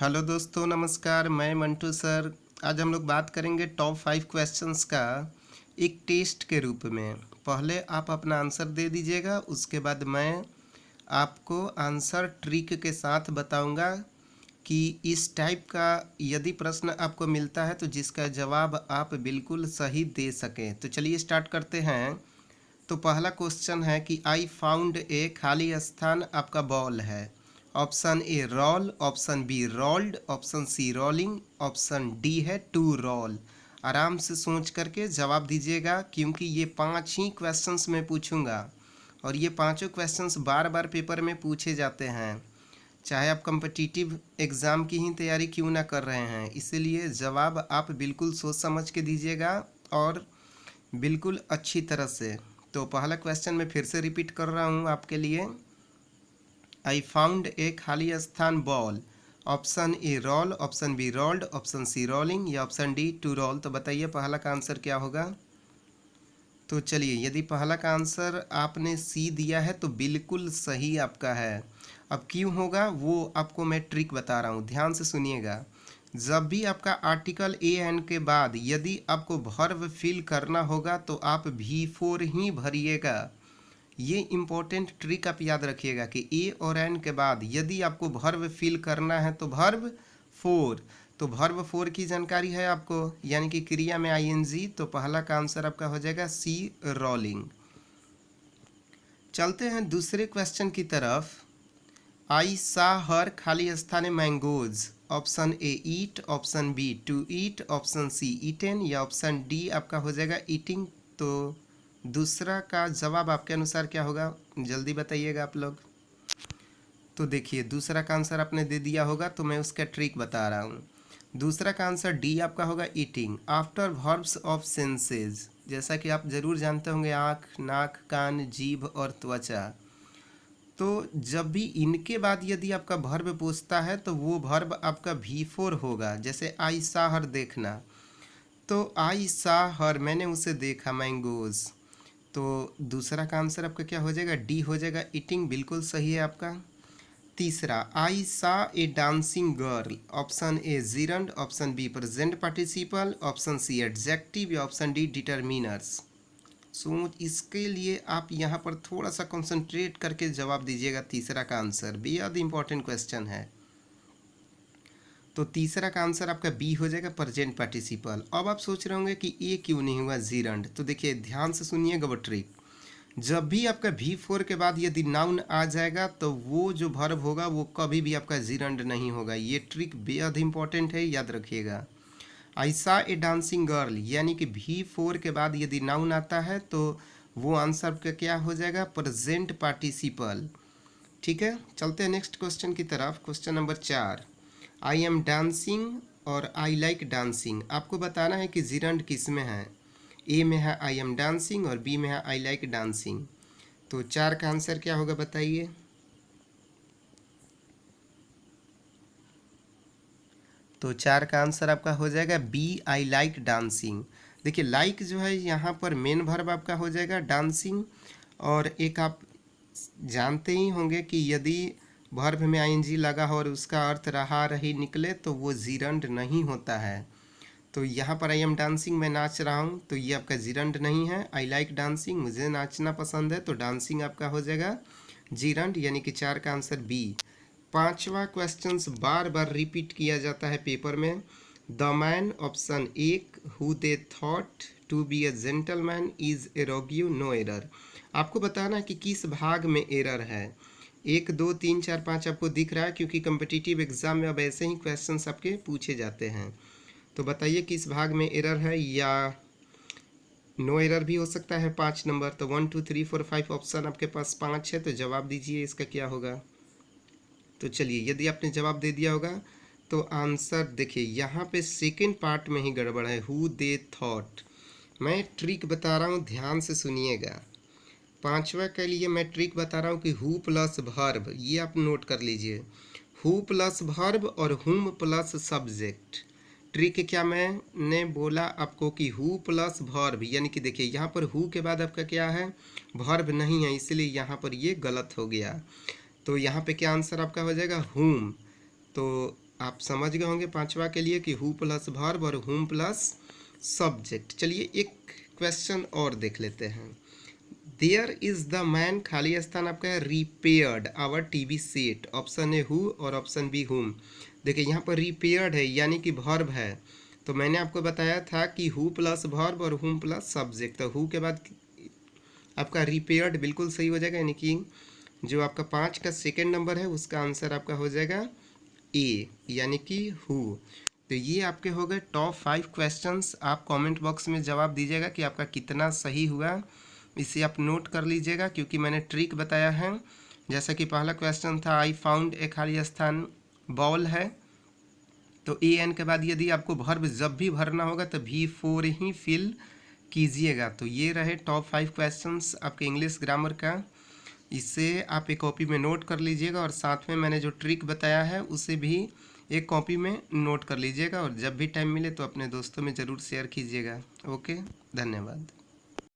Hello दोस्तों, नमस्कार। मैं मंटू सर। आज हम लोग बात करेंगे टॉप 5 क्वेश्चंस का एक टेस्ट के रूप में। पहले आप अपना आंसर दे दीजिएगा, उसके बाद मैं आपको आंसर ट्रिक के साथ बताऊंगा कि इस टाइप का यदि प्रश्न आपको मिलता है तो जिसका जवाब आप बिल्कुल सही दे सकें। तो चलिए स्टार्ट करते हैं। तो पहला क्वेश्चन है कि आई फाउंड ए खाली स्थान आपका बॉल है। Option A roll, option B rolled, option C rolling, option D है टू रोल। आराम से सोच करके जवाब दीजिएगा, क्योंकि ये 5 ही क्वेश्चंस मैं पूछूंगा और ये पांचों क्वेश्चंस बार बार पेपर में पूछे जाते हैं, चाहे आप कम्पिटिटिव एग्ज़ाम की ही तैयारी क्यों ना कर रहे हैं। इसीलिए जवाब आप बिल्कुल सोच समझ के दीजिएगा और बिल्कुल अच्छी तरह से। तो पहला क्वेश्चन मैं फिर से रिपीट कर रहा हूँ आपके लिए। आई फाउंड ए खाली स्थान ball. Option A roll, option B rolled, option C rolling या ऑप्शन डी टू रोल। तो बताइए पहला का आंसर क्या होगा। तो चलिए, यदि पहला का आंसर आपने सी दिया है तो बिल्कुल सही आपका है। अब क्यों होगा वो आपको मैं ट्रिक बता रहा हूँ, ध्यान से सुनिएगा। जब भी आपका आर्टिकल ए एन के बाद यदि आपको वर्ब फिल करना होगा तो आप V4 ही भरिएगा। ये इम्पोर्टेंट ट्रिक आप याद रखिएगा कि ए और एन के बाद यदि आपको वर्ब फिल करना है तो वर्ब 4। तो वर्ब 4 की जानकारी है आपको, यानी कि क्रिया में ING। तो पहला का आंसर आपका हो जाएगा सी रोलिंग। चलते हैं दूसरे क्वेश्चन की तरफ। आई सा हर खाली स्थान है mangoes. Option A eat, option B to eat, option C eaten या ऑप्शन डी आपका हो जाएगा ईटिंग। तो दूसरा का जवाब आपके अनुसार क्या होगा, जल्दी बताइएगा आप लोग। तो देखिए, दूसरा का आंसर आपने दे दिया होगा तो मैं उसका ट्रिक बता रहा हूँ। दूसरा का आंसर डी आपका होगा eating after verbs of senses. जैसा कि आप जरूर जानते होंगे, आँख, नाक, कान, जीभ और त्वचा। तो जब भी इनके बाद यदि आपका वर्ब पूछता है तो वो वर्ब आपका V4 होगा। जैसे आई सा हर देखना, तो आई सा हर मैंने उसे देखा मैंगोज। तो दूसरा का आंसर आपका क्या हो जाएगा, डी हो जाएगा ईटिंग। बिल्कुल सही है आपका। तीसरा, I saw a dancing girl. Option A gerund, option B present participle, option C adjective या ऑप्शन डी डिटर्मिनर्स। सो इसके लिए आप यहाँ पर थोड़ा सा कंसंट्रेट करके जवाब दीजिएगा। तीसरा का आंसर बेहद इंपॉर्टेंट क्वेश्चन है। तो तीसरा का आंसर आपका बी हो जाएगा प्रेजेंट पार्टिसिपल। अब आप सोच रहे होंगे कि ये क्यों नहीं हुआ जीरंड। तो देखिए, ध्यान से सुनिएगा वो ट्रिक। जब भी आपका V4 के बाद यदि नाउन आ जाएगा तो वो जो वर्ब होगा वो कभी भी आपका जीरंड नहीं होगा। ये ट्रिक बेहद इंपॉर्टेंट है, याद रखिएगा। आई सा ए डांसिंग गर्ल यानी कि V4 के बाद यदि नाउन आता है तो वो आंसर का क्या हो जाएगा, प्रेजेंट पार्टिसिपल। ठीक है, चलते हैं नेक्स्ट क्वेश्चन की तरफ। Question number 4, I am dancing और आई लाइक डांसिंग। आपको बताना है कि जीरंड किस में है। ए में है आई एम डांसिंग और बी में है आई लाइक डांसिंग। तो 4 का आंसर क्या होगा बताइए। तो 4 का आंसर आपका हो जाएगा बी आई लाइक डांसिंग। देखिए, लाइक जो है यहाँ पर मेन वर्ब आपका हो जाएगा डांसिंग। और एक आप जानते ही होंगे कि यदि वर्ब में ING लगा हो और उसका अर्थ रहा रही निकले तो वो जीरंड नहीं होता है। तो यहाँ पर आई एम डांसिंग मैं नाच रहा हूँ तो ये आपका जीरंड नहीं है। आई लाइक डांसिंग मुझे नाचना पसंद है तो डांसिंग आपका हो जाएगा जीरंड, यानी कि 4 का आंसर बी। पांचवा क्वेश्चंस बार बार रिपीट किया जाता है पेपर में। द मैन, ऑप्शन एक, who they thought to be a gentleman is arrogant no error. आपको बताना है कि किस भाग में एरर है। 1 2 3 4 5 आपको दिख रहा है, क्योंकि कम्पिटिटिव एग्जाम में अब ऐसे ही क्वेश्चंस आपके पूछे जाते हैं। तो बताइए किस भाग में एरर है, या नो एरर भी हो सकता है। 5 नंबर, तो 1 2 3 4 5 ऑप्शन आपके पास 5 है। तो जवाब दीजिए इसका क्या होगा। तो चलिए, यदि आपने जवाब दे दिया होगा तो आंसर देखिए यहाँ पे सेकेंड पार्ट में ही गड़बड़ है, हु दे थॉट। मैं ट्रिक बता रहा हूँ, ध्यान से सुनिएगा। 5वां के लिए मैं ट्रिक बता रहा हूँ कि हु प्लस वर्ब, ये आप नोट कर लीजिए। हु प्लस वर्ब और हुम प्लस सब्जेक्ट। ट्रिक क्या मैंने बोला आपको कि हु प्लस वर्ब, यानी कि देखिए यहाँ पर हु के बाद आपका क्या है, वर्ब नहीं है, इसलिए यहाँ पर ये गलत हो गया। तो यहाँ पे क्या आंसर आपका हो जाएगा, हुम। तो आप समझ गए होंगे पांचवा के लिए कि हु प्लस वर्ब और हुम प्लस सब्जेक्ट। चलिए एक क्वेश्चन और देख लेते हैं। देयर इज द मैन, खाली स्थान आपका है repaired our TV set. Option A who और ऑप्शन बी हुम। देखिए यहाँ पर रिपेयर्ड है यानी कि वर्ब है, तो मैंने आपको बताया था कि हु प्लस वर्ब और हुम प्लस सब्जेक्ट, तो हु के बाद आपका रिपेयर्ड बिल्कुल सही हो जाएगा, यानी कि जो आपका 5 का सेकेंड नंबर है उसका आंसर आपका हो जाएगा ए, यानी कि हु। तो ये आपके हो गए टॉप 5 क्वेश्चंस। आप कमेंट बॉक्स में जवाब दीजिएगा कि आपका कितना सही हुआ, इसे आप नोट कर लीजिएगा क्योंकि मैंने ट्रिक बताया है। जैसा कि पहला क्वेश्चन था आई फाउंड, एक खाली स्थान बॉल है, तो ए एन के बाद यदि आपको वर्ब जब भी भरना होगा तो V4 ही फिल कीजिएगा। तो ये रहे टॉप 5 क्वेश्चंस आपके इंग्लिश ग्रामर का। इसे आप एक कॉपी में नोट कर लीजिएगा और साथ में मैंने जो ट्रिक बताया है उसे भी एक कॉपी में नोट कर लीजिएगा, और जब भी टाइम मिले तो अपने दोस्तों में ज़रूर शेयर कीजिएगा। ओके, धन्यवाद।